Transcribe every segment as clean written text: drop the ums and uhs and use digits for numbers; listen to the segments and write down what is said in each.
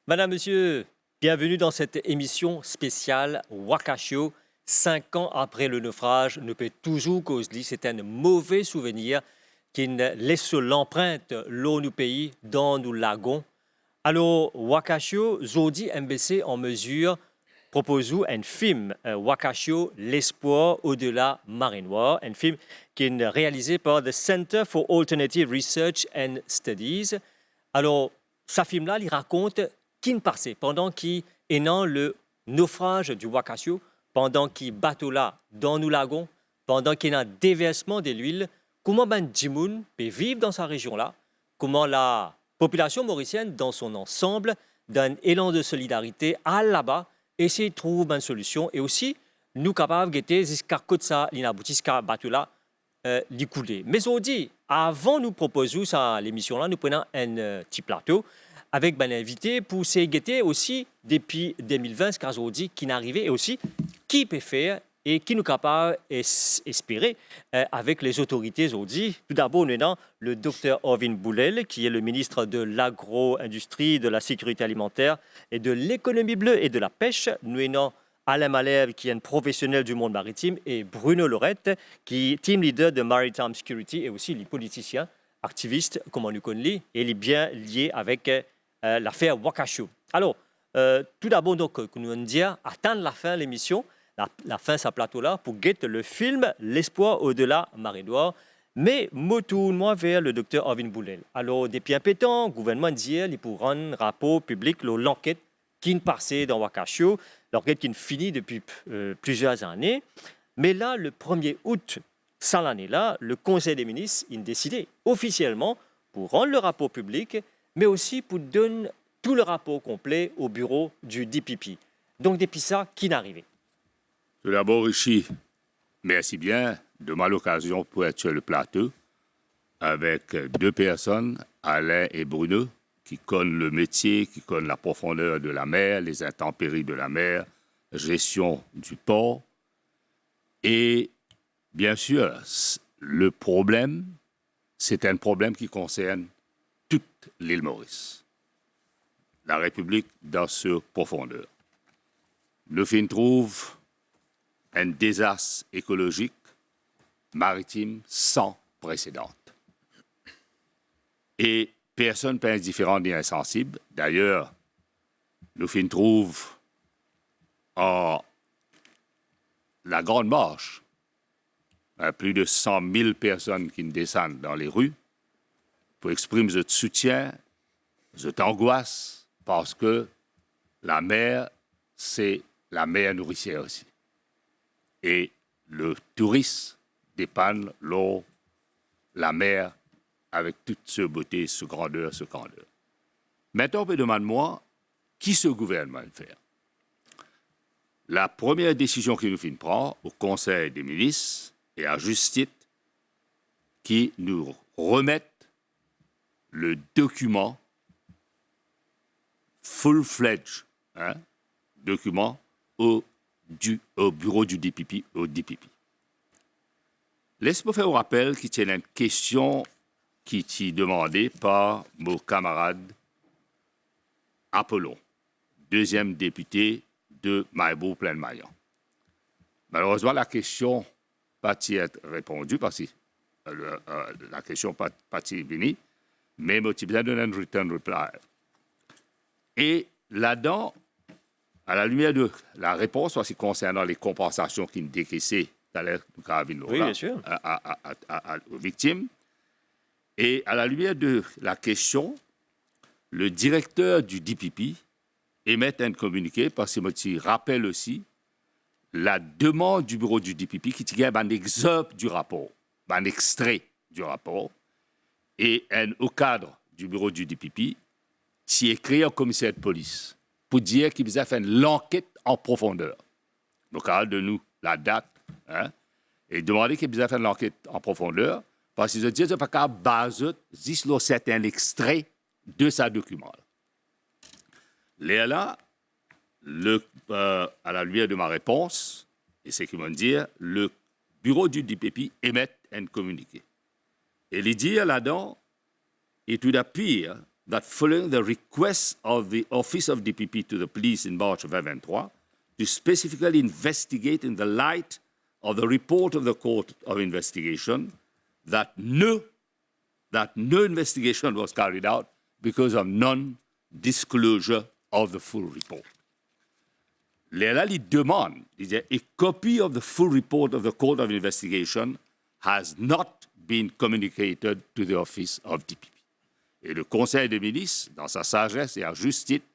Madame, Monsieur, bienvenue dans cette émission spéciale Wakashio. 5 ans après le naufrage, ne peut toujours causer. C'est un mauvais souvenir qui ne laisse l'empreinte l'eau nous pays dans nos lagons. Alors, Wakashio, Zodi MBC en mesure propose un film, Wakashio, l'espoir au-delà marée noire, un film qui est réalisé par the Center for Alternative Research and Studies. Alors, ce film-là, il raconte qui ne passait pendant qui est dans le naufrage du Wakashio, pendant qui bateau là dans nos lagons, pendant qu'il y a un déversement de l'huile, comment ben Jimoun peut vivre dans sa région-là, comment la population mauricienne dans son ensemble, d'un élan de solidarité à là-bas, essayer de trouver une solution et aussi nous capables de guetter jusqu'à côté ça, l'inabouti jusqu'à bateau là, couler. Mais on dit, avant nous proposer ça l'émission là, nous prenons un petit plateau avec un invité pour se guetter aussi depuis 2020, car on dit qui n'arrivait et aussi qui peut faire et qui nous capable d'espérer avec les autorités aujourd'hui. Tout d'abord, nous avons le docteur Orvin Boulel, qui est le ministre de l'Agro-Industrie, de la Sécurité alimentaire et de l'économie bleue et de la pêche. Nous avons Alain Malherbe, qui est un professionnel du monde maritime, et Bruno Lorette, qui est team leader de Maritime Security et aussi les politiciens, activistes, comme on nous connaît, et il est bien lié avec l'affaire Wakashio. Alors, tout d'abord, donc, nous allons dire, attendre la fin de l'émission, la fin de ce plateau-là, pour guetter le film L'espoir au-delà marée noire. Mais je tourne vers le docteur Orvin Boulel. Alors, depuis un peu de temps, le gouvernement dit qu'il pour rendre un rapport public l'enquête qui est passée dans Wakashio, l'enquête qui est finie depuis plusieurs années. Mais là, le 1er août, cette année-là, le Conseil des ministres a décidé officiellement pour rendre le rapport public, mais aussi pour donner tout le rapport complet au bureau du DPP. Donc, depuis ça, qui n'est arrivé? Tout d'abord, Richie, merci bien de l'occasion pour être sur le plateau avec deux personnes, Alain et Bruno, qui connaissent le métier, qui connaissent la profondeur de la mer, les intempéries de la mer, gestion du port. Et bien sûr, le problème, c'est un problème qui concerne toute l'île Maurice. La République dans sa profondeur. Nous fin trouve un désastre écologique maritime sans précédent. Et personne ne peut être indifférent ni insensible. D'ailleurs, nous fin trouve en la Grande Marche plus de 100 000 personnes qui descendent dans les rues pour exprimer notre soutien, notre angoisse, parce que la mer, c'est la mer nourricière aussi. Et le tourisme dépanne l'eau, la mer, avec toute ce beauté, ce grandeur, ce candeur. Maintenant, on peut demander moi, qui ce gouvernement va faire? La première décision qu'il nous prend au Conseil des ministres et à juste titre, qui nous remettent le document full-fledged, document au bureau du DPP, au DPP. Laisse-moi faire un rappel qui tient une question qui est demandée par mon camarade Apollon, deuxième député de Maïbourg-Plaine-Maillan. Malheureusement, la question n'a pas été répondue parce que la question n'a pas été venue, mais je vais donner un return reply. Et là-dedans, à la lumière de la réponse aussi concernant les compensations qui sont décaissées oui, bien sûr. aux victimes, et à la lumière de la question, le directeur du DPP émet un communiqué parce que je rappelle aussi la demande du bureau du DPP qui tient un excerpt du rapport, un extrait du rapport, et au cadre du bureau du DPP, qui écrit au commissaire de police pour dire qu'il a fait l'enquête en profondeur. Le cadre de nous, la date, et demander qu'il a fait l'enquête en profondeur, parce qu'ils ont dit qu'il n'y a pas base sur certains extraits de ce document. Là, à la lumière de ma réponse, et c'est qu'ils m'ont dit, le bureau du DPP émet un communiqué. Et il dit là-dedans, et tout à pire, that following the request of the Office of DPP to the police in March of 2023 to specifically investigate in the light of the report of the Court of Investigation that no investigation was carried out because of non-disclosure of the full report. L'ELA demande, a copy of the full report of the Court of Investigation has not been communicated to the Office of DPP. Et le Conseil des ministres, dans sa sagesse et à juste titre,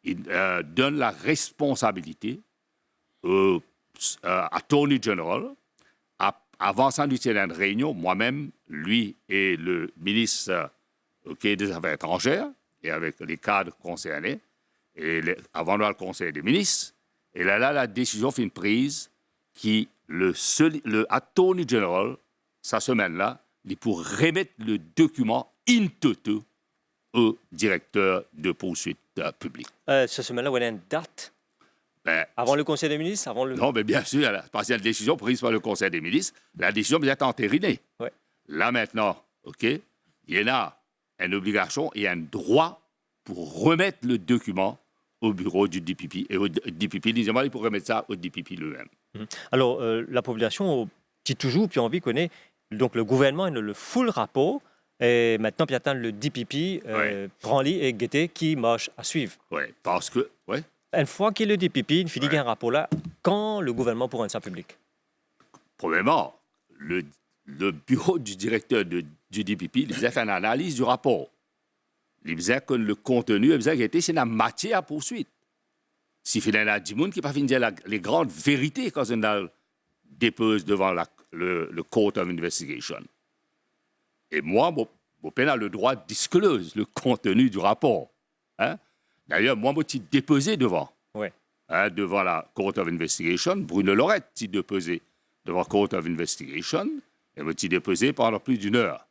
donne la responsabilité au Attorney General, avant ça, nous tenions une réunion, moi-même, lui et le ministre des Affaires étrangères, et avec les cadres concernés, et avant le Conseil des ministres, et là, la décision fut prise qui, le Attorney General, sa semaine-là, il pour remettre le document in toto au directeur de poursuite publique. Cette semaine-là, on a une date avant le Conseil des ministres, avant le... Non, mais bien sûr, parce qu'il y a une décision prise par le Conseil des ministres, la décision doit être entérinée. Ouais. Là, maintenant, OK, il y en a une obligation et un droit pour remettre le document au bureau du DPP. Et au DPP, disons, il pour remettre ça au DPP lui-même. Alors, la population, qui toujours, puis envie, connaît, donc le gouvernement, il a le full rapport, et maintenant, puis attend le DPP, prend-lui et guetter qui marche à suivre. Oui, parce que... Ouais. Une fois qu'il le DPP, il finit un rapport là, quand le gouvernement pourra rendre ça public? Premièrement, le bureau du directeur du DPP, il faisait faire une analyse du rapport. Il faisait que le contenu, il faisait que c'est la matière à poursuite. S'il y a des gens qui ne peuvent pas dire les grandes vérités quand on dépose devant le Court of Investigation. Et moi, mon père a le droit de disclose le contenu du rapport. Hein? D'ailleurs, moi, je suis déposé devant. Ouais. Devant la Court of Investigation. Bruno Lorette s'est déposé devant la Court of Investigation. Et je suis déposé pendant plus d'une heure.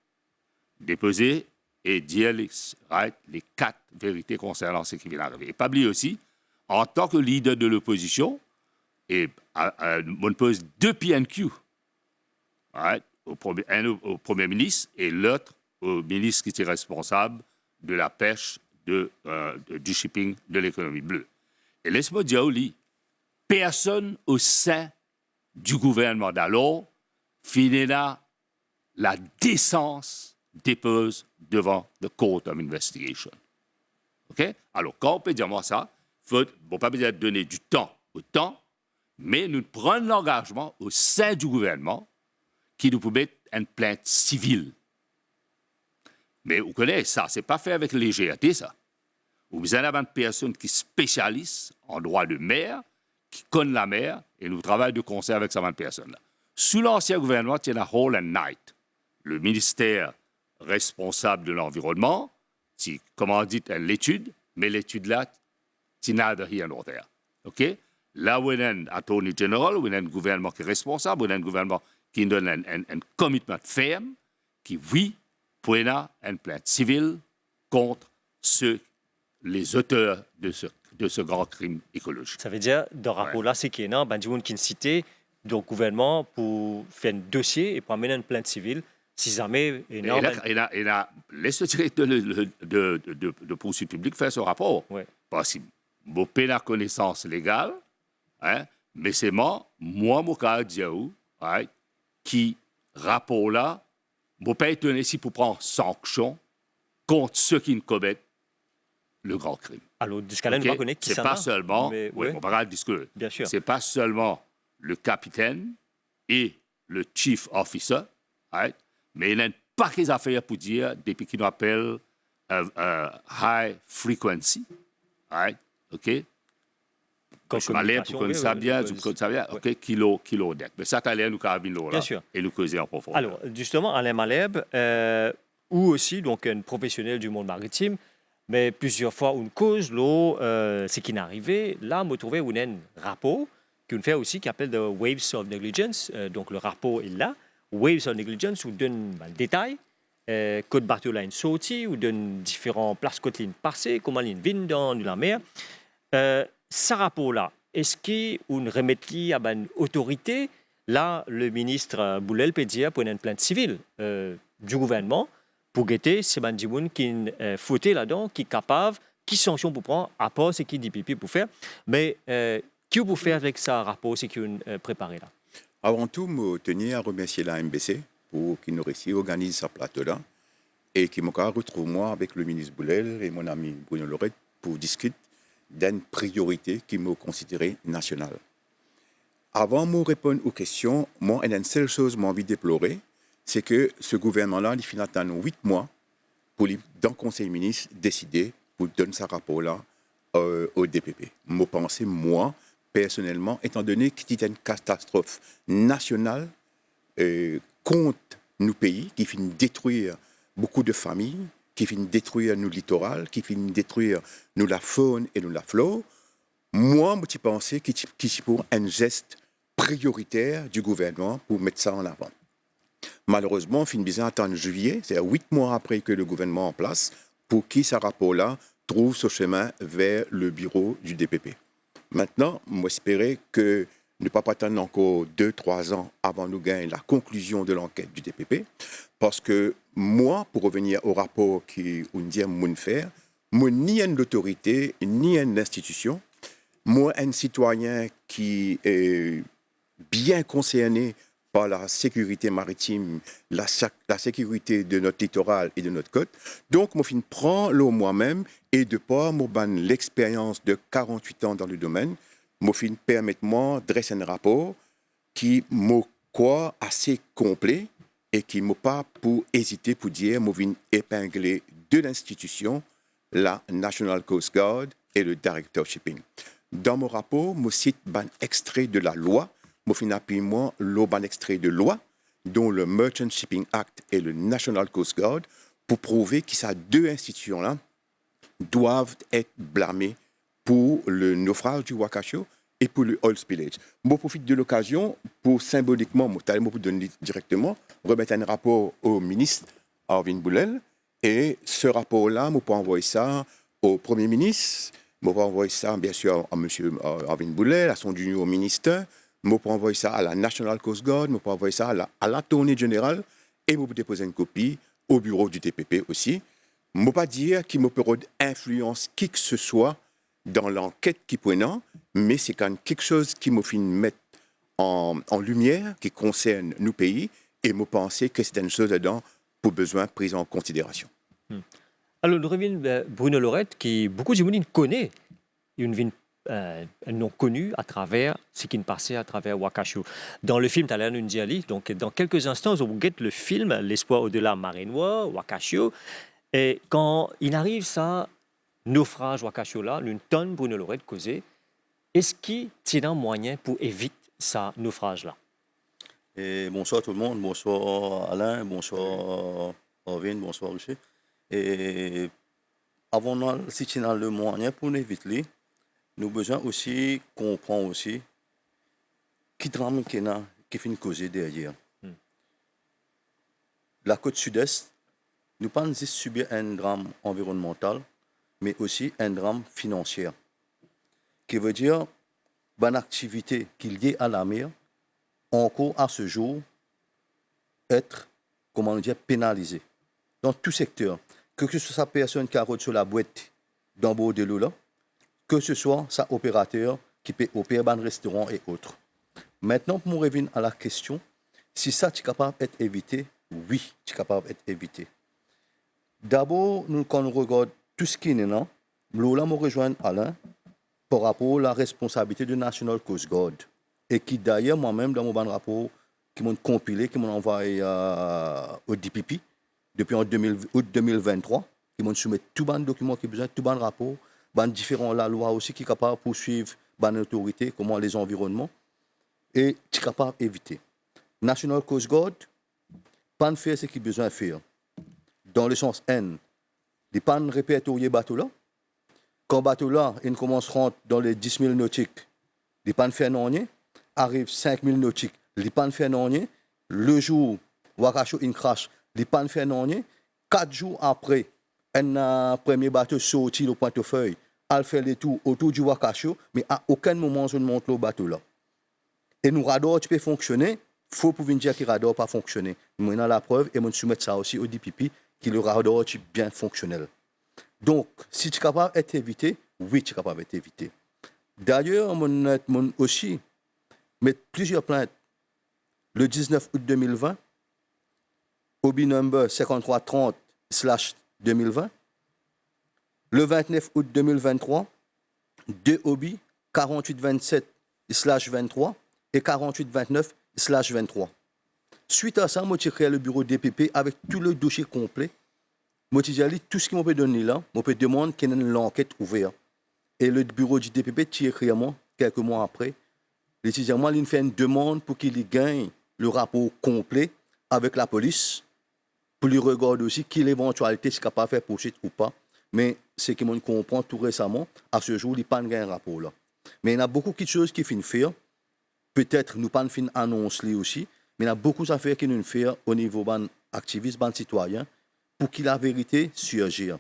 Déposé et dire les 4 vérités concernant ce qui vient d'arriver. Et pas oublier aussi, en tant que leader de l'opposition, et on pose 2 PNQ. Un au Premier ministre et l'autre au ministre qui était responsable de la pêche, du shipping, de l'économie bleue. Et laisse-moi dire, personne au sein du gouvernement d'alors finira la décence dépose devant le Court of Investigation. OK? Alors, quand on peut dire moi ça, il ne faut pas peut-être donner du temps au temps, mais nous prenons l'engagement au sein du gouvernement qui nous peut mettre une plainte civile. Mais vous connaissez ça, ce n'est pas fait avec légèreté, ça. Vous avez une personne qui est spécialiste en droit de mer, qui connaît la mer, et nous travaillons de concert avec cette personne-là. Sous l'ancien gouvernement, il y a Hall and Knight, le ministère responsable de l'environnement, qui, comment dit, l'étude, mais l'étude-là, c'est neither here nor there. OK? Là, où il y a un attorney general, où il y a un gouvernement qui est responsable, où il y a un gouvernement qui donne un commitment ferme, qui, oui, prendra une plainte civile contre les auteurs de ce grand crime écologique. Ça veut dire, dans le rapport-là, c'est qu'il y a un gens qui cité le gouvernement pour faire un dossier et pour amener une plainte civile. Si jamais... Laisse le directeur de poursuite publique faire ce rapport. Ouais. Parce que je n'ai pas connaissance légale, mais c'est moi, mon cas, qui rapport-là, je ne pas étonné ici pour prendre sanction contre ceux qui ne commettent le grand crime. Alors, jusqu'à là, nous ne connaissons qui c'est pas seulement, on va discuter. Bien sûr. C'est pas seulement le capitaine et le chief officer, mais il y a un paquet d'affaires pour dire, depuis qu'il nous appelle high frequency, OK? Je m'allais pour qu'on sache bien, OK, kilo deck. Mais ça, t'allais nous carabiner là et nous causer en profondeur. Alors, justement, Alain Maleb, ou aussi donc un professionnel du monde maritime, mais plusieurs fois une cause, l'eau, c'est qui n'est arrivé. Là, on trouvé un rapport qu'on fait aussi qui s'appelle The Waves of Negligence. Donc, le rapport est là. Waves of Negligence, où donne le détail. Code bateau line sorti, ou donne différentes places côte ligne passées, comment ligne vient dans la mer. Ce rapport-là, est-ce qu'il y a une remettie à une autorité? Là, le ministre Boulel peut dire pour une plainte civile du gouvernement pour guetter, c'est des gens qui foutent là-dedans, qui sont capables, qui sanction pour prendre, à part ce qui dit pipi pour faire. Mais qui vous faire avec ça rapport, ce qu'on préparé là? Avant tout, je tenais à remercier la MBC pour qu'ils nous réussi organise ce plateau-là et qui m'a retrouvé moi avec le ministre Boulel et mon ami Bruno Lorette pour discuter d'une priorité qui me considérée nationale. Avant de répondre aux questions, moi, il y a une seule chose que j'ai envie de déplorer, c'est que ce gouvernement-là, il finit dans 8 mois pour, dans le Conseil ministre, décider pour donner ce rapport-là au DPP. Je pense, moi, personnellement, étant donné qu'il y a une catastrophe nationale contre nos pays, qui finit détruire beaucoup de familles, qui finit détruire nos littorales, qui finit détruire nous la faune et nous la flore, moi, je pense qu'il c'est pour un geste prioritaire du gouvernement pour mettre ça en avant. Malheureusement, on finit bien attendre juillet, c'est-à-dire 8 mois après que le gouvernement est en place, pour que ce rapport-là trouve son chemin vers le bureau du DPP. Maintenant, moi, j'espérais que ne pas attendre encore 2-3 ans avant de gagner la conclusion de l'enquête du DPP, parce que moi, pour revenir au rapport qu'on dit à faire, moi, ni une autorité, ni une institution, moi, un citoyen qui est bien concerné par la sécurité maritime, la sécurité de notre littoral et de notre côte. Donc, moi, je prends le moi-même et de par l'expérience de 48 ans dans le domaine, moi, permettez-moi de dresser un rapport qui me croit assez complet et qui ne m'a pas pour hésiter pour dire, moi, je épingler de l'institution, la National Coast Guard et le Director Shipping. Dans mon rapport, je cite un extrait de la loi, je appuie un extrait de loi, dont le Merchant Shipping Act et le National Coast Guard, pour prouver que ces deux institutions-là doivent être blâmées pour le naufrage du Wakasho et pour le oil spillage. Je profite de l'occasion pour symboliquement, je donner directement, remettre un rapport au ministre Arvin Boulel, et ce rapport-là, je peux envoyer ça au Premier ministre, je peux envoyer ça, bien sûr, à M. Arvin Boulel, à son junior ministre, je peux envoyer ça à la National Coast Guard, je peux envoyer ça à l'Attorney General, et je peux déposer une copie au bureau du DPP aussi. Je ne peux pas dire qu'il me peut influence qui que ce soit dans l'enquête qui prenant, mais c'est quand même quelque chose qui me fait mettre en lumière, qui concerne nos pays, et me penser que c'est une chose dedans pour besoin prise en considération. Alors, nous revenons à Bruno Lorette, qui beaucoup de gens connaissent, un nom connu à travers ce qui passait à travers Wakasho. Dans le film Talayan Ndiali, donc dans quelques instants, on guette le film L'espoir au-delà marinois, Wakasho, et quand il arrive ça, naufrage Wakasho là, une tonne Bruno Lorette causée, est-ce qu'il y a un moyen pour éviter ça naufrage là? Et bonsoir tout le monde, bonsoir Alain, bonsoir Arvin, bonsoir Richer. Et avant si tu as le moyen pour éviter, nous avons besoin aussi comprendre aussi qui drame qui fait une cause derrière. La côte sud-est, nous pas juste subir un drame environnemental, mais aussi un drame financier. Qui veut dire une activité qui est liée à la mer, encore à ce jour, être, comment dire, pénalisée. Dans tout secteur, que ce soit sa personne qui a sur la boîte d'en bord de l'eau là, que ce soit sa opérateur qui peut opérer un restaurant et autres. Maintenant, pour revenir à la question, si ça est capable d'être évité, oui, c'est capable d'être évité. D'abord, quand nous regardons tout ce qui est là, l'eau là me rejoint Alain par rapport à la responsabilité du National Coast Guard. Et qui d'ailleurs, moi-même, dans mon rapport, qui m'ont compilé, qui m'ont envoyé au DPP depuis août 2023, qui m'ont soumis tout le document qui besoin, tout le rapport, différents la loi aussi qui est capable de poursuivre les autorités, comment les environnements, et qui est capable d'éviter. National Coast Guard, pas de faire ce qu'il a besoin de faire. Dans le sens N, il pas de répertorier bateau là. Quand bateau là, il commence à rentrer dans les 10 000 nautiques, il pas de faire non rien. Arrive 5 000 nautiques, il pas de faire non rien. Le jour Wakasho in crash, il pas de faire non rien. 4 jours après, un premier bateau sorti au portefeuille, elle fait les tours autour du Wakasho, mais à aucun moment je ne monte le bateau là. Et nous radar tu peux fonctionner, il faut pouvoir dire que radar pas fonctionner. Nous avons la preuve et nous soumettons ça aussi au DPP que le radar est bien fonctionnel. Donc, si tu es capable d'être évité, oui, tu es capable d'être évité. D'ailleurs, mon aussi met plusieurs plaintes. Le 19 août 2020, OBI number 5330/2020. Le 29 août 2023, 2 OBI 4827/23 et 4829/23. Suite à ça, j'ai créé le bureau DPP avec tout le dossier complet. J'ai dit tout ce qui m'a donné là, je peux demander qu'il y ait une enquête ouverte. Et le bureau du DPP, qui écrit à moi, quelques mois après, l'étudiant, il fait une demande pour qu'il gagne le rapport complet avec la police, pour lui regarder aussi quelle éventualité est capable de faire poursuite ou pas. Mais ce que je comprends tout récemment, à ce jour, il n'y a pas de rapport là. Mais il y a beaucoup de choses qui finissent faire. Peut-être nous pas fin annonce aussi, mais il y a beaucoup d'affaires qui nous font au niveau des activistes, des citoyens, pour que la vérité surgisse.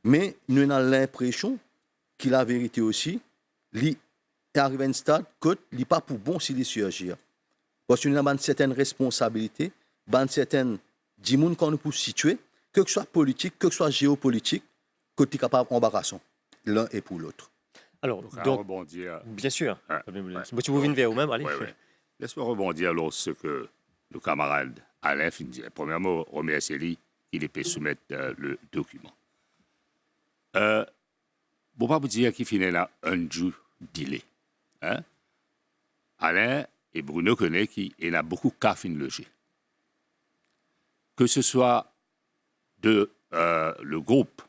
Mais nous avons l'impression que la vérité aussi, il arrive à un stade que il n'est pas pour bon s'il surgit. Parce que nous avons une certaine responsabilité, une certaine dimoun qu'on peut situer, que ce soit politique, que ce soit géopolitique, que tu es capable d'embarrasser l'un et pour l'autre. Alors, Donc, rebondir. bien sûr. Ouais. Tu vous venez vers vous-même, allez. Ouais. Laisse-moi rebondir sur ce que le camarade Alain dit. Premièrement, remercier-lui qu'il ait pu soumettre le document. Bon, pas vous dire qu'il finit là un jour délai. Hein? Alain et Bruno connaissent qu'il y a beaucoup de cas fin logés. Que ce soit de le groupe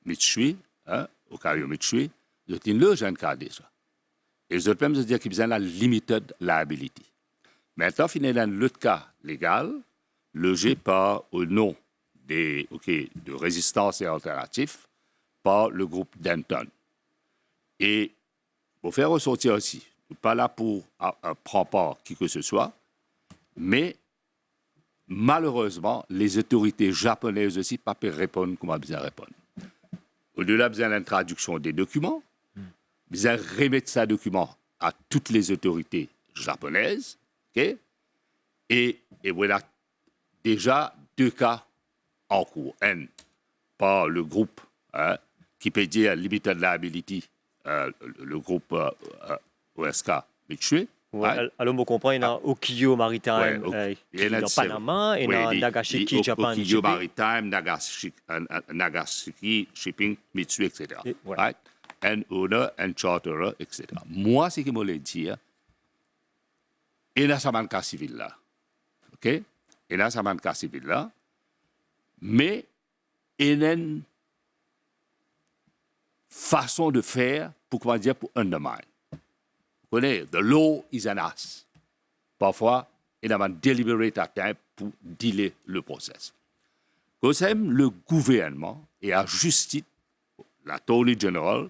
Mitsui, au Cario Mitsui, il y a un cas déjà. Et je peux même dire qu'il y a une limited liability. Maintenant, il y a un autre cas légal, logé par au nom de résistance et alternatif par le groupe Denton. Et pour faire ressortir aussi, je ne suis pas là pour prendre part qui que ce soit, mais malheureusement, les autorités japonaises aussi ne peuvent pas répondre comme elles répondent. Au-delà de la traduction des documents, ils remettent ces documents à toutes les autorités japonaises. Okay? Et voilà déjà 2 cas en cours. Un, par le groupe qui peut dire Limited Liability, le groupe OSK Mitsui. Ouais. Alors, vous comprenez, il y a Okio Maritime, il y a Panama, et il y a Nagasaki, Japan. Okio Maritime, Nagasaki Shipping, Mitsui, etc. Right? Un owner, un charterer, etc. Moi, ce que je voulais dire, il y a un cas civil là. OK? Il y a un cas civil là. Mais il y a une façon de faire pour undermine. Vous connaissez, the law is an ass. Parfois, il y a un deliberate attempt pour dealer le process. Comme ça, le gouvernement, et à juste titre, l'Attorney General,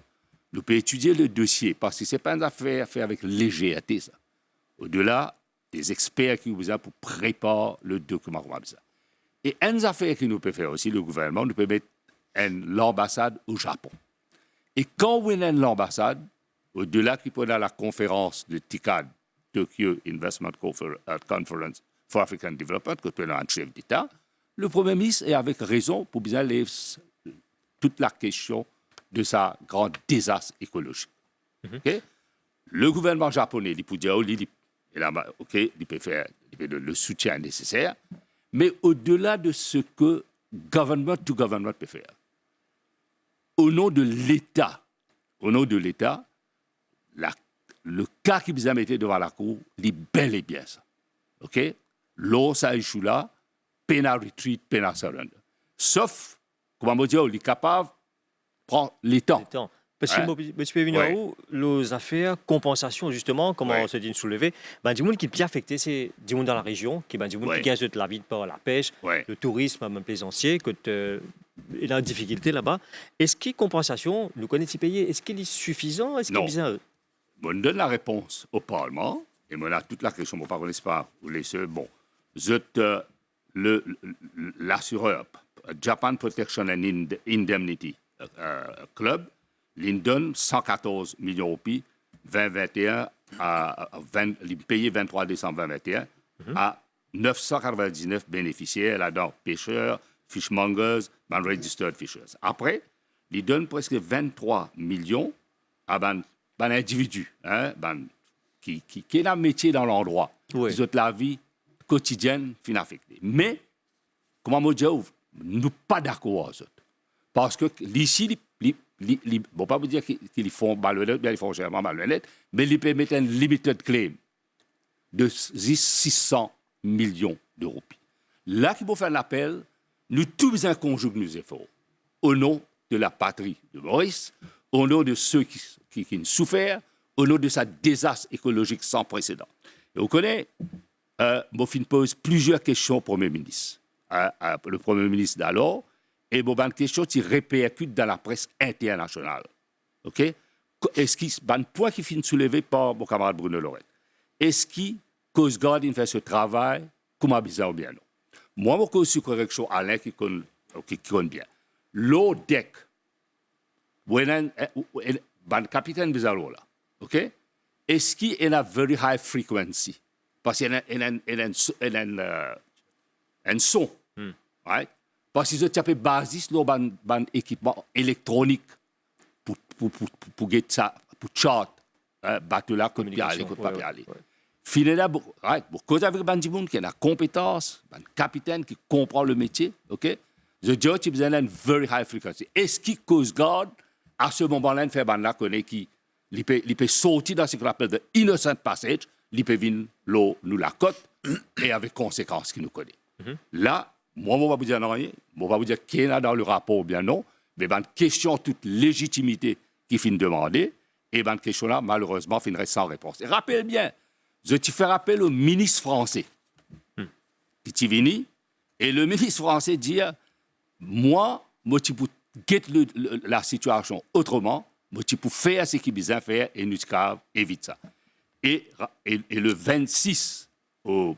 nous peut étudier le dossier parce que ce n'est pas une affaire à faire avec légèreté. Ça. Au-delà des experts qui nous besoin pour préparer le document comme ça. Et une affaire qui nous peut faire aussi, le gouvernement, nous peut mettre l'ambassade au Japon. Et quand on a l'ambassade, au-delà qui peut dans la conférence de TICAD, Tokyo Investment Conference for African Development, que tu es un chef d'État, le Premier ministre est avec raison pour bien lever toute la question de sa grande désastre écologique. Okay? Le gouvernement japonais, il peut dire, il peut faire le soutien nécessaire, mais au-delà de ce que government to government peut faire, au nom de l'État, le cas qui vous a mis devant la Cour, il est bel et bien ça. OK? L'eau, ça échoue là, penal retreat, penal surrender. Sauf, comment me dire, il est capable de prendre les temps. Parce que tu peux venir où les affaires, compensation, justement, comment se dit soulever, du monde qui est bien affecté, c'est du monde dans la région, qui du monde qui gagne de la vie par la pêche, le tourisme, même plaisancier, il a une difficulté là-bas. Est-ce qu'il y a compensation, nous connaissons payer, est-ce qu'il est suffisant, est-ce qu'il est bizarre? Je donne la réponse au Parlement, et moi, toute la question, je ne connais pas, vous laissez, bon, l'assureur, Japan Protection and Indemnity Club, il donne 114 millions de roupies, 2021 il payé 23 décembre 2021 à 999 bénéficiaires là-dedans, pêcheurs, fishmongers, registered fishers. Après, ils donnent presque 23 millions à un individu qui est un métier dans l'endroit, qui ont la vie quotidienne fin affectée. Mais, comment je dis, nous ne sommes pas d'accord avec eux. Parce que ici, bon, pas vous dire qu'ils font malhonnête, bien ils font généralement malhonnête, mais ils peuvent mettre un limited claim de 600 millions d'euros. Là, qu'il faut faire l'appel, nous tous un conjuguent nos efforts au nom de la patrie de Maurice, au nom de ceux qui nous souffrent, au nom de sa désastre écologique sans précédent. Et vous connaissez, Mofin pose plusieurs questions au Premier ministre. Le Premier ministre d'alors, et une question qui répercute dans la presse internationale. OK? Est-ce qu'il y a un point qui finit soulevé par mon camarade Bruno Lorette? Est-ce que Coast Guard fait ce travail comme bizarre ou bien non? Moi, je cause sur correction Alain qui connaît bien. L'ODEC, le capitaine Bizarro là, OK? Est-ce qu'il y a une very high frequency? Parce qu'il y a un son, right? Parce qu'ils ont tapé basis dans un équipement électronique pour get ça, pour chart, bateau là, côte aller. Finalement, pour cause avec un monde qui a la compétence, un capitaine qui comprend le métier, ok? Je dis que tu as une very high frequency. Est-ce que Coast Guard, à ce moment-là, fait un là qui peut sortir dans ce qu'on appelle de innocent passage, il peut venir l'eau nous la côte et avec conséquences qui nous connaît. Là, moi, je ne vais pas vous dire non, je ne vais pas vous dire qu'il y a dans le rapport ou bien non, mais une question toute légitimité qui finit demander, et une question là, malheureusement, finirait sans réponse. Et rappelle bien, je te fais rappel au ministre français qui est venu, et le ministre français dit, moi, je peux la situation autrement, je peux faire ce qu'il a besoin de faire, et nous évite ça. Et le 26 au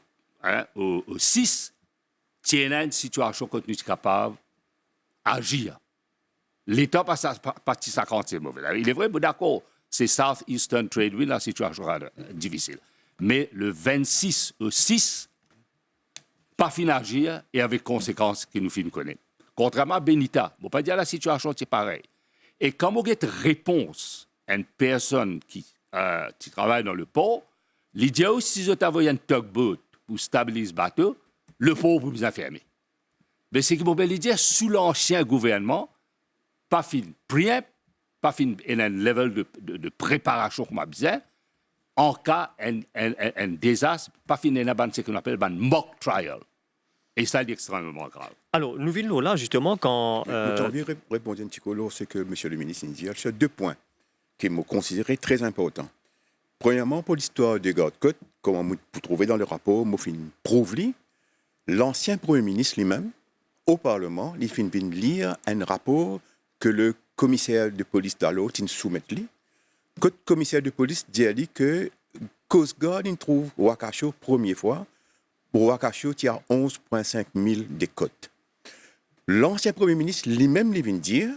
6, il y a une situation que nous sommes capables d'agir. L'État passe partie 50, c'est mauvais. Il est vrai, mais d'accord, c'est South-Eastern Trade Wind, la situation est difficile. Mais le 26 au 6, pas fin d'agir et avec conséquences que nous fin connaître. Contrairement à Benita, je ne peux pas dire la situation est pareille. Et quand vous avez une réponse à une personne qui travaille dans le port, l'idée aussi, si vous avez un tugboat pour stabiliser le bateau, le port peut vous fermer. Mais c'est que vous pouvez dire, sous l'ancien gouvernement, pas fin prêt, pas fin un level de préparation comme a besoin, en cas un désastre, pas fin ce qu'on appelle un mock trial. Et ça, c'est extrêmement grave. Alors, nous vivons là, justement, quand... J'ai envie de répondre un petit peu à ce que M. le ministre dit. Il y a deux points qui me considérés très importants. Premièrement, pour l'histoire des gardes-côtes, comme vous trouvez dans le rapport, Mofin Provli, l'ancien Premier ministre lui-même, au Parlement, il finit de lire un rapport que le commissaire de police d'Allo soumet lui. Le commissaire de police dit que Coast Guard trouve Wakasho première fois. Pour Wakasho, il y a 11,5 000 des côtes. L'ancien Premier ministre lui-même vient dire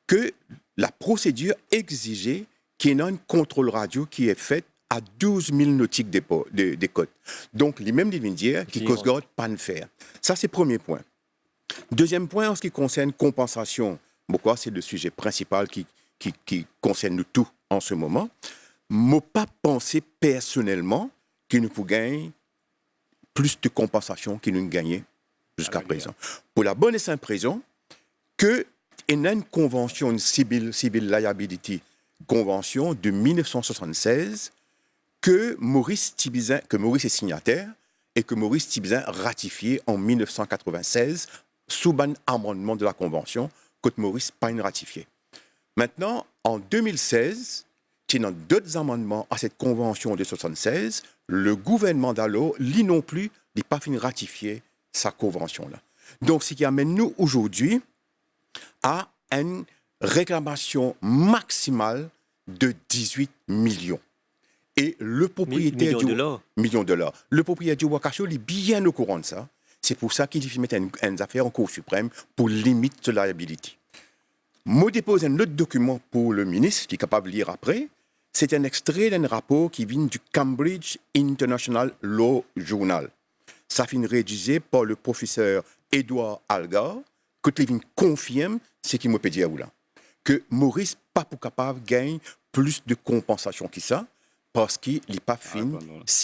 que la procédure exigeait qu'il y ait un contrôle radio qui est fait à 12 000 nautiques des côtes. Donc, lui-même vient dire qu'il Coast Guard pas de faire. Ça, c'est le premier point. Deuxième point, en ce qui concerne compensation, pourquoi c'est le sujet principal qui concerne nous tous en ce moment, je n'ai pas pensé personnellement qu'il nous faut gagner plus de compensation qu'il nous gagnait jusqu'à présent. Pour la bonne et simple raison qu'il y a une convention, une civil liability convention de 1976 que Maurice est signataire et que Maurice Thibizin ratifié en 1996 sous un amendement de la convention que Maurice pas ratifié. Maintenant, en 2016, il y a d'autres amendements à cette convention de 1976. Le gouvernement d'Allo, lui non plus, n'a pas fini de ratifier sa convention-là. Donc, ce qui amène nous aujourd'hui à une réclamation maximale de 18 millions. Et le propriétaire millions de dollars. Le propriétaire du Wakasho est bien au courant de ça. C'est pour ça qu'il fait mettre une affaire en Cour suprême pour limiter la liability. Je dépose un autre document pour le ministre, qui est capable de lire après. C'est un extrait d'un rapport qui vient du Cambridge International Law Journal. ça finit rédigé par le professeur Edouard Algar, que Tlévin confirme ce qu'il me peut dire là. Que Maurice pas pour capable de gagner plus de compensation que ça, parce qu'il n'est pas fin,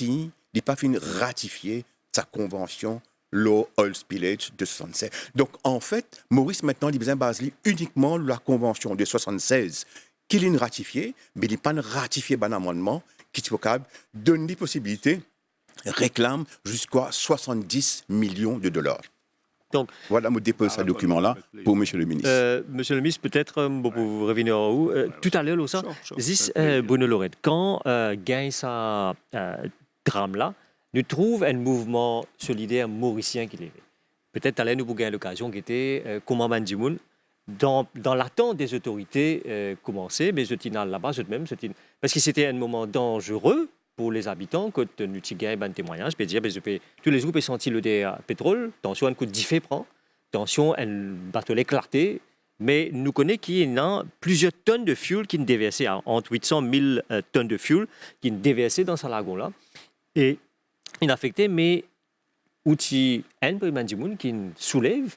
il n'est pas fin ratifié sa convention Law Oil Spillage de 76. Donc, en fait, Maurice, maintenant, il a besoin de baser uniquement la convention de 76 qu'il a ratifiée, mais il n'a pas ratifié un amendement qui est capable de donner possibilité, réclame jusqu'à 70 millions de dollars. Donc, voilà, je dépose ce document-là pour M. le ministre. Monsieur le ministre, peut-être, pour vous revenir en haut, tout à l'heure, ça, Bruno Lorette, quand gagne ça drame-là, nous trouvons un mouvement solidaire mauricien qui l'est. Peut-être à nous gagner l'occasion qui était comment Mandimoun, dans l'attente des autorités commencer, mais je tiens là-bas, parce que c'était un moment dangereux pour les habitants, quand nous avons un témoignage, je dire, tous les jours, ils senti le pétrole, attention, un coup de diffé prend, attention, un bateau éclaté, mais nous connaissons qu'il y a plusieurs tonnes de fuel qui sont déversées, entre 800 000 tonnes de fuel qui sont déversées dans ce lagon-là, et inaffecté, mais outil un peu qui soulève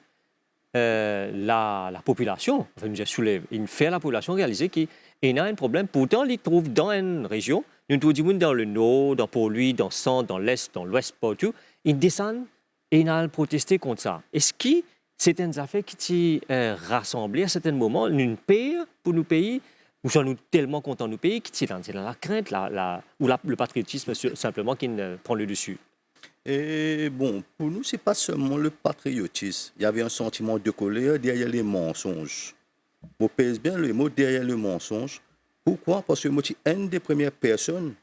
la population, enfin, nous soulève, il fait la population réaliser qu'il y a un problème. Pourtant, il trouve dans une région, nous trouvons dans le nord, dans Port-Louis, dans le centre, dans l'est, dans l'ouest, partout, ils descendent et ils ont protesté contre ça. Est-ce que c'est une affaire qui s'est rassemblée à certains moments, une paix pour nos pays, nous sommes tellement contents de nos pays, qui est dans la crainte, ou le patriotisme simplement qui prend le dessus? Et bon, pour nous, ce n'est pas seulement le patriotisme. Il y avait un sentiment de colère derrière les mensonges. Vous pèsez bien le mot derrière le mensonge. Pourquoi? Parce que moi, je suis une des premières personnes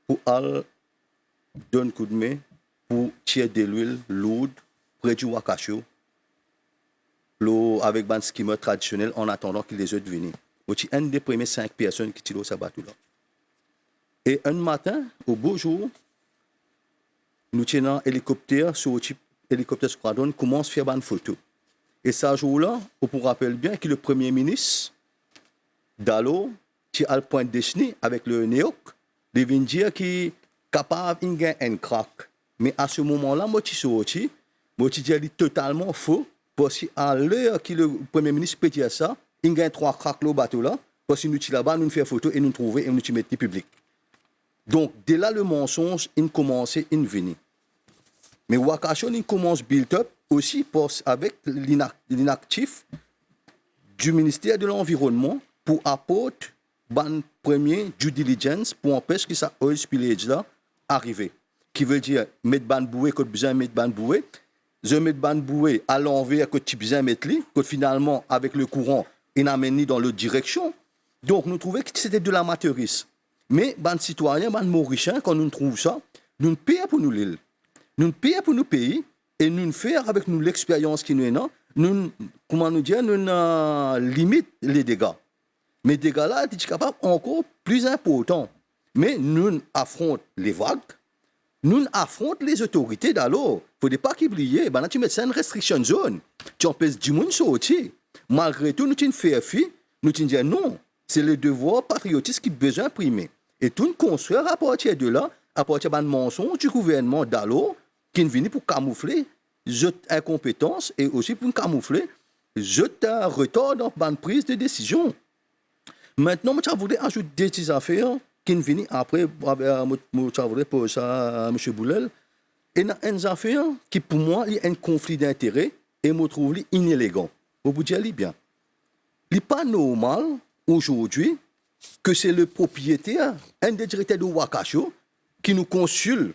pour aller donner un coup de main pour tirer de l'huile lourde près du Wakasho avec un skimmer traditionnel en attendant qu'il les autres viennent. Moi, je suis une des premières 5 personnes qui tirent au bateau là. Et un matin, au beau jour, nous tenons un hélicoptère sur le type hélicoptère Squadron commence à faire une photo. Et ce jour-là, on vous rappelle bien que le Premier ministre Dalo, qui a le point de décennie avec le NEOC, il vient dire qu'il est capable de gagner un crack. Mais à ce moment-là, moi, je suis totalement faux. Parce qu'à l'heure que le Premier ministre peut dire ça, il gagne 3 cracks au bateau là, parce que nous sommes là-bas, nous faisons photo et nous trouvons et nous mettons public. Donc, dès là, le mensonge, il commence à venir. Mais Wakasho, il commence à build up aussi avec l'inactif du ministère de l'Environnement pour apporter une première due diligence pour empêcher que ça oil spillage là arrive. Qui veut dire mettre ban bouée quand besoin mettre ban bouée, je mets ban bouée à l'envers quand tu besoin mettre li, quand finalement avec le courant il amène dans l'autre direction. Donc nous trouvons que c'était de l'amateurisme. Mais ban citoyens, ban mauriciens quand nous trouvons ça, nous payons pour nous l'île. Nous payons pour nos pays et nous faisons avec nous l'expérience qui nous est là, nous comment nous dire, nous limite les dégâts. Mais les dégâts là, c'est capable encore plus important. Mais nous affrontons les vagues, nous affrontons les autorités d'alors. Il ne faut pas oublier, tu mets ça une restriction zone. Tu empêches du monde sortir. Malgré tout, nous t'en fait fi, nous t'en disons non. C'est le devoir patriotique qui a besoin de primer. Et tout construire à partir de là, à partir d'un mensonge du gouvernement d'alors, qui est venu pour camoufler cette incompétence et aussi pour camoufler cet retard dans la prise de décision. Maintenant, je voudrais ajouter des petites affaires qui sont venues après, je voudrais poser ça à M. Boulel. Et il y a une affaire qui, pour moi, il y a un conflit d'intérêts et je trouve inélégant. Vous vous dites bien. Il n'est pas normal aujourd'hui que c'est le propriétaire, un des directeurs de Wakasho, qui nous consulte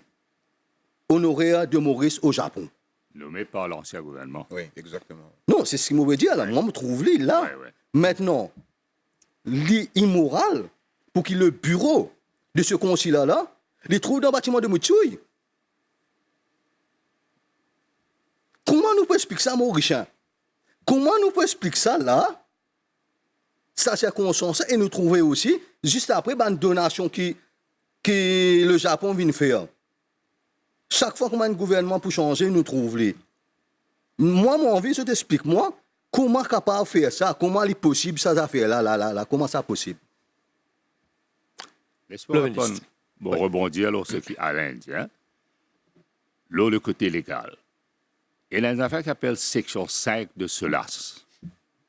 honoraire de Maurice au Japon. Nommé par l'ancien gouvernement. Oui, exactement. Non, c'est ce qu'il m'avait dit. Moi, je me trouve là. Ouais. Maintenant, l'immoral, pour qu'il le bureau de ce consulat-là, il trouve dans le bâtiment de Moutouille. Comment nous pouvons expliquer ça, Mauricien? Comment nous pouvons expliquer ça là? Ça, c'est conscience. Et nous trouver aussi, juste après, une donation que le Japon vient faire. Chaque fois qu'on a un gouvernement pour changer, nous trouvons. Moi, mon envie, c'est d'expliquer-moi comment capable de faire ça, comment il est possible, ça affaire-là, comment ça possible. Laisse-moi rebondir alors ce qui à l'Indien. là, le côté légal. Et il y a une affaire qui s'appelle section 5 de SOLAS.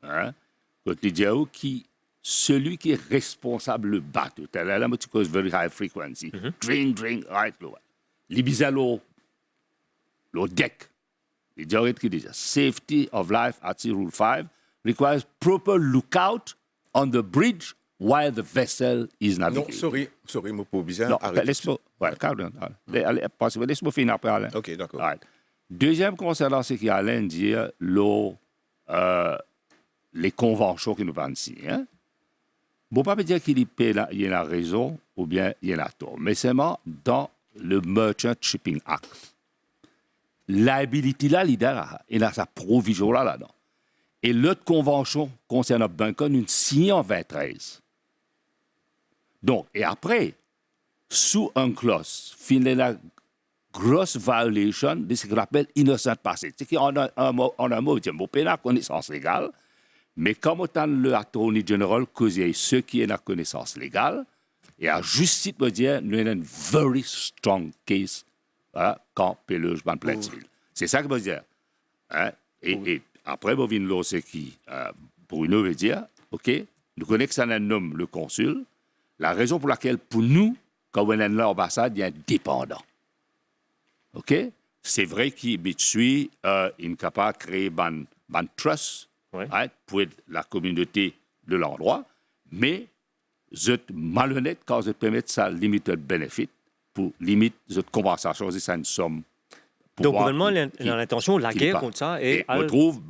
Hein? Côté Diao, celui qui est responsable le bateau, c'est là, tu causes very high frequency. Drink, right, là. L'ibisa, le deck. Les Diao qui dit safety of life at sea rule 5 requires proper lookout on the bridge while the vessel is Non, navigating. sorry, mon pauvre bizarre. Non, Arrête. laisse-moi. Ouais, laisse-moi finir après, Alain. OK, d'accord. Right. Deuxième concernant ce qu'Alain dit, les conventions qui nous parlent ici. Hein? Bon, pas dire qu'il y a raison ou bien il y a tort, mais seulement dans le Merchant Shipping Act. Liability là, il a sa provision là-dedans. Et l'autre convention concernant Buncon, une signée en 2013. Donc, et après, sous un clause, fin de la gross violation de ce qu'on appelle innocent passage. C'est qu'en un mot, il mot pénal connaissance légale, mais comme autant le attorney general causait ceux qui ont la connaissance légale, et à justice me dire, nous avons une very strong case quand Peleuge van Plainville. C'est ça que je veux dire. Hein? Et après, je viens là, c'est qui, Bruno veut dire, OK, nous connaissons que ça un homme, le consul, la raison pour laquelle, pour nous, quand on est l'ambassade, il y a un dépendant. OK? C'est vrai qu'il est capable de créer un trust pour la communauté de l'endroit, mais vous êtes malhonnête quand vous permettez ça limited benefit pour limiter cette compensation, c'est une somme. Donc, le gouvernement a l'intention de la guerre contre ça. Et on trouve,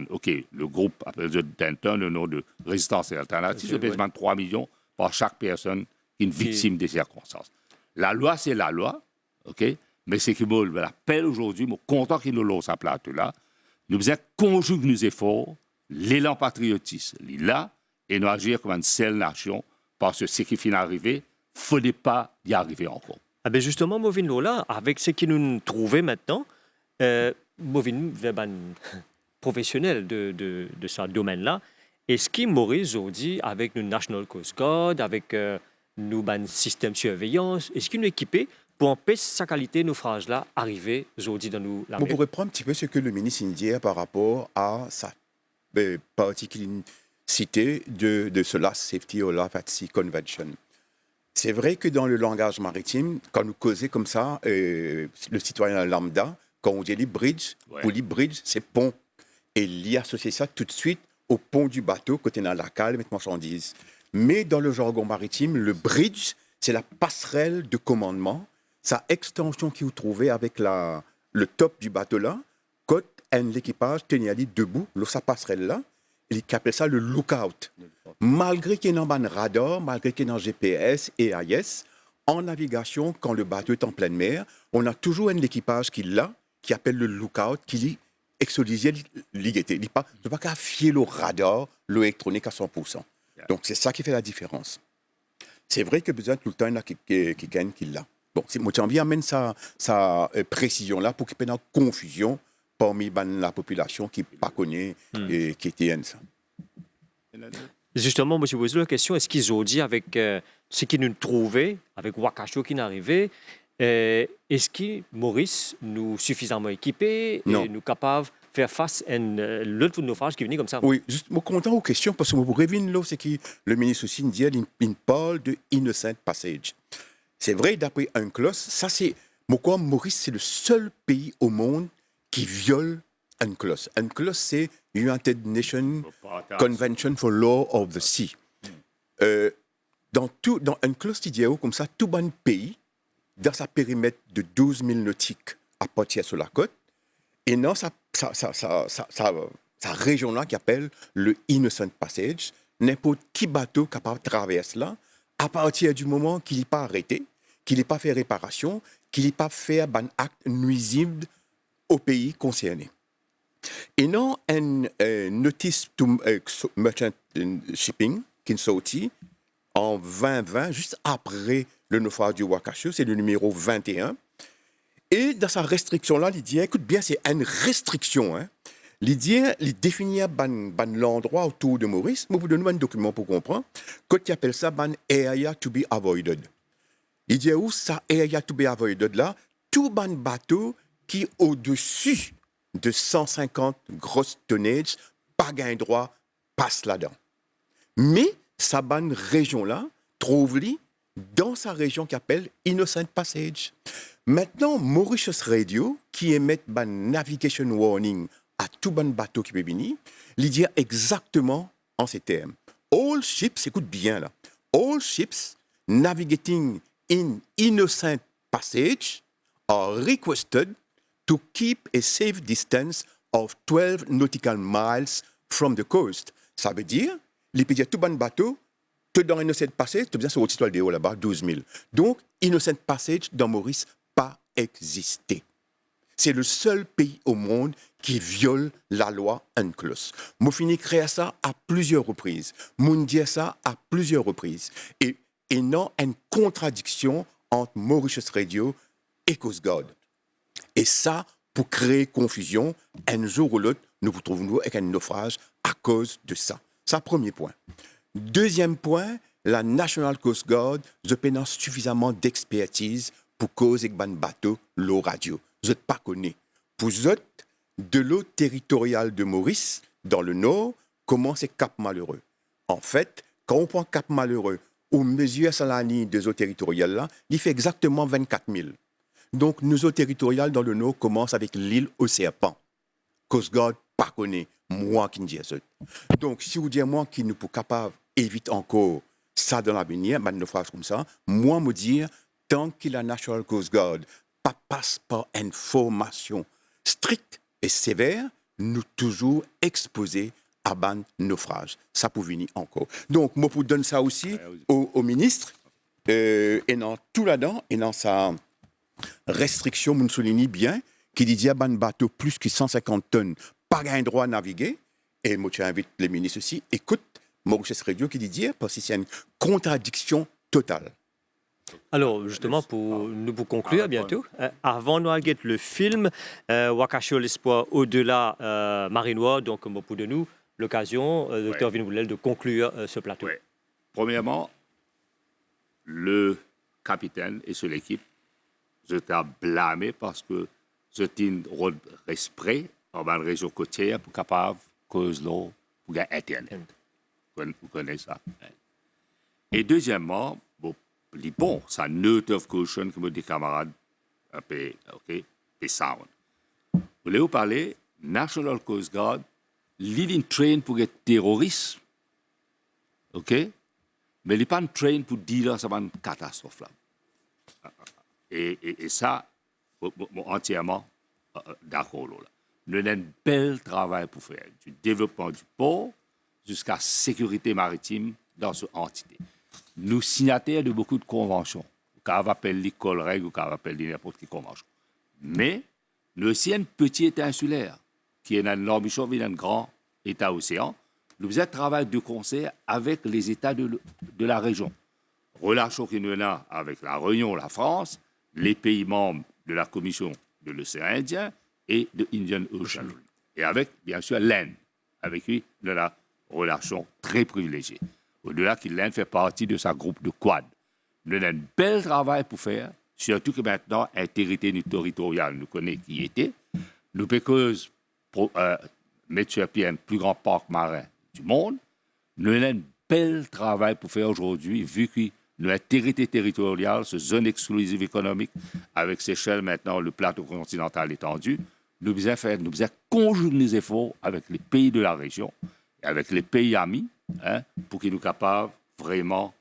OK, le groupe, après Denton, le nom de Résistance et Alternative, c'est quasiment 3 millions par chaque personne qui est une victime des circonstances. La loi, c'est la loi, OK? Mais c'est que moi, je l'appelle aujourd'hui, je suis content qu'il nous lance à plateau là. Nous devons conjuguer nos efforts, l'élan patriotisme, là, et nous agir comme une seule nation, parce que ce qui finit d'arriver, il ne faudrait pas y arriver encore. Ah ben justement, Movin Lola, avec ce qu'il nous trouvait maintenant, Movin est professionnel de ce domaine-là. Est-ce qu'il Maurice dit avec le National Coast Guard, avec nos systèmes de surveillance, est-ce qu'il nous équipé pour empêcher sa qualité naufrage-là arriver aujourd'hui dans nous la On pourrait prendre un petit peu ce que le ministre indien par rapport à sa partie qu'il citait de cela, Safety of Life at Sea Convention. C'est vrai que dans le langage maritime, quand nous causons comme ça, le citoyen lambda, quand on dit les bridges, pour les bridges, c'est pont. Et il y associe ça tout de suite au pont du bateau, côté dans la cale, mettre marchandises. Mais dans le jargon maritime, le bridge, c'est la passerelle de commandement, sa extension qui vous trouvez avec le top du bateau là, quand l'équipage tenait debout, sa passerelle là, il appelle ça le lookout. Malgré qu'il y ait un radar, malgré qu'il y ait un GPS et AIS, en navigation, quand le bateau est en pleine mer, on a toujours un équipage qui appelle le lookout, qui dit exolisé l'igueté. Il ne peut pas qu'à fier le radar, l'électronique à 100%. Donc c'est ça qui fait la différence. C'est vrai que besoin tout le temps, il y en a qui gagne, qui l'a. Bon, moi j'ai envie d'amener sa précision-là pour qu'il n'y ait pas de confusion parmi la population qui ne pas connaît et qui était ça. Justement, moi, je vous pose la question, est-ce qu'ils ont dit avec ce qu'ils nous trouvaient, avec Wakasho qui est arrivé, est-ce que Maurice nous suffisamment équipés et nous capables de faire face à l'autre naufrage qui venait comme ça? Oui, juste, moi, content aux questions, parce que moi, pour revenir là, c'est que le ministre aussi dit, il parle de innocent passage. C'est vrai, d'après UNCLOS, ça c'est, Maurice, c'est le seul pays au monde qui viole UNCLOS. UNCLOS, c'est United Nations Convention for Law of the Sea. Dans UNCLOS, il dit comme ça, tout bon pays, dans sa périmètre de 12 000 nautiques à partir sur la côte, et dans sa région-là qui appelle le Innocent Passage, n'importe qui bateau capable de traverser là, à partir du moment qu'il n'est pas arrêté, qu'il n'est pas fait réparation, qu'il n'est pas fait un acte nuisible au pays concerné. Et non, un notice to merchant shipping qui est sorti en 2020, juste après le naufrage du Wakasho, c'est le numéro 21. Et dans sa restriction-là, il dit, écoute bien, c'est une restriction. Hein. Il dit, il définit l'endroit autour de Maurice. Mais vous donnez un document pour comprendre. Quand il appelle ça, area to be avoided. Il dit, où ça, area to be avoided là, tout ban bateau qui au-dessus de 150 grosses tonnage, pas gain droit, passe là-dedans. Mais sa bonne région-là, trouve-lui dans sa région qui appelle Innocent Passage. Maintenant, Mauritius Radio, qui émet ban navigation warning à tout ban bateau qui peut venir, il dit exactement en ces termes. All ships, écoute bien là, all ships navigating in Innocent Passage are requested to keep a safe distance of 12 nautical miles from the coast. Ça veut dire, les pédiats tout bon bateau, tu dans Innocent Passage, tu as besoin sur votre histoire de haut là-bas, 12 000. Donc, Innocent Passage dans Maurice, pas existé. C'est le seul pays au monde qui viole la loi UNCLOS. Mofini crée ça à plusieurs reprises. Moun dit ça à plusieurs reprises. Et non une contradiction entre Mauritius Radio et Coast Guard. Et ça, pour créer confusion, un jour ou l'autre, nous vous trouvons avec un naufrage à cause de ça. Ça, premier point. Deuxième point, la National Coast Guard ne pas suffisamment d'expertise pour causer avec un bateau l'eau radio. Je ne pas connais. Pour eux, de l'eau territoriale de Maurice, dans le nord, commence Cap Malheureux. En fait, quand on prend Cap Malheureux, on mesure sur la ligne des eaux territoriales, là, il fait exactement 24 000. Donc, nos eaux territoriales dans le nord commencent avec l'île au serpent. Coast Guard, pas connaît, moi qui ne dis ça. Donc, si vous dites moi qui ne peut capable éviter encore ça dans l'avenir, ben, une phrase comme ça, moi me dire, tant que la National Coast Guard pas passe par une formation stricte et sévère, nous toujours exposés à ban naufrage. Ça peut venir encore. Donc, moi, pour donner ça aussi au ministre, et dans tout là-dedans, et dans sa restriction, vous soulignez bien, qui dit à ban bateau plus que 150 tonnes, pas un droit à naviguer. Et moi, j'invite les ministres aussi, écoute Mauritius Radio qui dit, parce que c'est une contradiction totale. Alors, justement, pour conclure bientôt, avant de regarder le film, Wakashio l'espoir au-delà marinois, donc pour de nous, l'occasion, Dr. Vinboulel, de conclure ce plateau. Ouais. Premièrement, le capitaine et sur l'équipe, je t'ai blâmé parce que je t'ai rôle respect dans la région côtière pour capable cause l'eau pour gagner Internet. Vous connaissez ça. Et deuxièmement, bon, ça note of caution comme des camarades, un peu, ok, des sound. Vous voulez vous parler, National Coast Guard, leading train pour être terroriste, ok, mais il n'est pas un train pour dire ça va une catastrophe là. Et ça, entièrement d'accord là. Nous avons un bel travail pour faire, du développement du port jusqu'à la sécurité maritime dans cette entité. Nous signataires de beaucoup de conventions, qu'on appelle l'école règle ou qu'on appelle n'importe quelle convention. Mais nous aussi un petit État insulaire, qui est l'ambition d'un grand État océan. Nous faisons un travail de concert avec les États de la région. Relation que nous avons avec la Réunion, la France, les pays membres de la Commission de l'océan Indien et de Indian Ocean. Et avec, bien sûr, l'Inde, avec qui nous avons une relation très privilégiée. Au-delà l'Inde fait partie de sa groupe de Quad. Nous avons un bel travail pour faire, surtout que maintenant, intégrité territoriale, nous connaissons qui était. Nous pouvons mettre sur pied un plus grand parc marin du monde. Nous avons un bel travail pour faire aujourd'hui, vu que notre intégrité territoriale, cette zone exclusive économique, avec Seychelles maintenant, le plateau continental étendu, nous devons conjuguer nos efforts avec les pays de la région, et avec les pays amis, pour qu'ils nous capables vraiment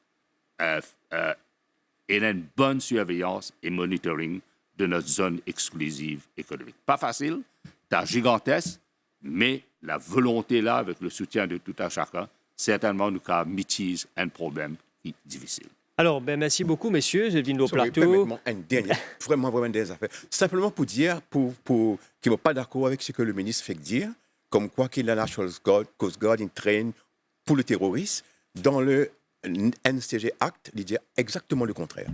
une bonne surveillance et monitoring de notre zone exclusive économique. Pas facile, c'est gigantesque, mais la volonté là, avec le soutien de tout un chacun, certainement nous mitige un problème qui est difficile. Alors, merci beaucoup, messieurs. Je viens au plateau. Un dernier, vraiment des affaires. Simplement pour dire, pour qui ne sont pas d'accord avec ce que le ministre fait dire, comme quoi qu'il y a la National Coast Guard traîne pour le terrorisme, dans le NCG Act, il dit exactement le contraire.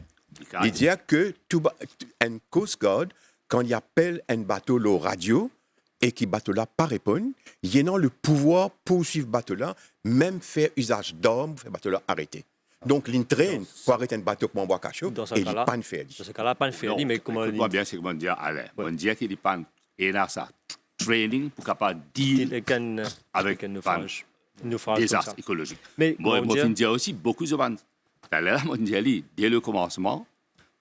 Il dit que un Coast Guard, quand il appelle un bateau l'eau radio, et qui bateau-là pas répond, il y a le pouvoir pour poursuivre bateau-là, même faire usage d'armes, faire bateau-là arrêter. Donc, l'entraîne pour arrêter un bateau comme Wakasho, Dans ce et il cas-là- n'est pas fait. Dans ce cas-là, pas le faire, mais comment Écoute-moi bien, c'est que mon dire, Alain. Mon dire qu'il dépend, et là, ça, training pour capable de deal avec un naufrage. Naufrage comme désastre ça. écologique. Mais Moi, comment je dire- dire aussi, beaucoup de gens, là, mon dire, dès le commencement,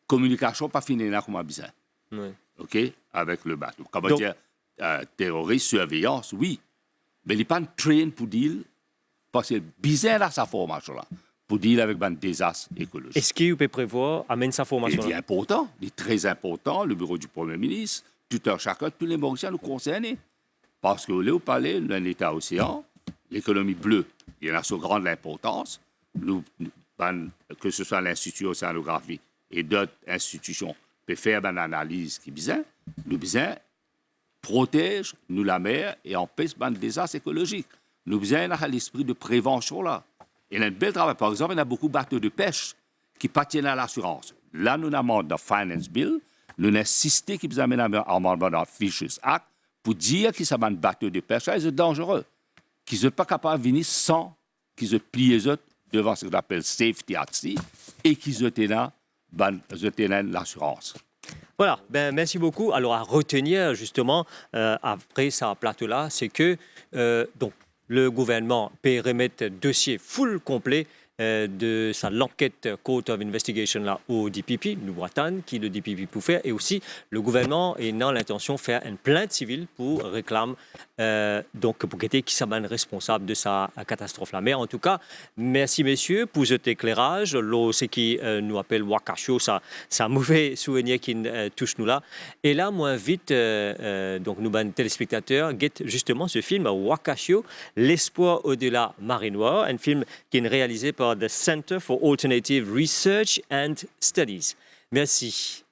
communication pas finie là comme un besoin. Ouais. OK? Avec le bateau. Comment Donc- dire, terroriste, surveillance, oui. Mais il n'est pas train pour deal, parce que bizarre là, sa formation là, pour deal avec un désastre écologique. Est-ce qu'il peut prévoir, amène sa Et formation il est important, il est très important, le bureau du Premier ministre, tout un chacun, tous les Mauriciens nous concernent. Parce que là, au palais, d'un État-océan, l'économie bleue, il y en a so grande l'importance, que ce soit l'Institut Océanographie et d'autres institutions, peuvent faire une analyse qui besoin, nous besoin protège nous la mer et empêche un désastre écologique. Nous besoin à l'esprit de prévention là. Il y a un bel travail. Par exemple, il y a beaucoup de bateaux de pêche qui appartiennent à l'assurance. Là, nous avons dans Finance Bill, nous insistons qu'ils amènent un amendement dans Fisheries Act pour dire qu'ils sont un bateau de pêche, ils sont dangereux, qu'ils ne sont pas capables de venir sans qu'ils se plient devant ce qu'on appelle safety at sea et qu'ils ont l'assurance. Voilà, ben, merci beaucoup. Alors, à retenir justement, après ça plateau-là, c'est que donc, le gouvernement peut remettre un dossier full complet de sa l'enquête Court of Investigation là, au DPP, nous Bretagne, qui le DPP peut faire, et aussi le gouvernement est dans l'intention de faire une plainte civile pour réclamer, donc pour quitter qui s'amène responsable de sa catastrophe là. Mais en tout cas, merci messieurs pour cet éclairage. Là, ce qui nous appelle Wakasho, ça un mauvais souvenir qui touche nous là. Et là, moi, invite donc nous, ben, téléspectateurs, guette justement ce film Wakasho, l'espoir au-delà marée noire, un film qui est réalisé par the Center for Alternative Research and Studies. Merci.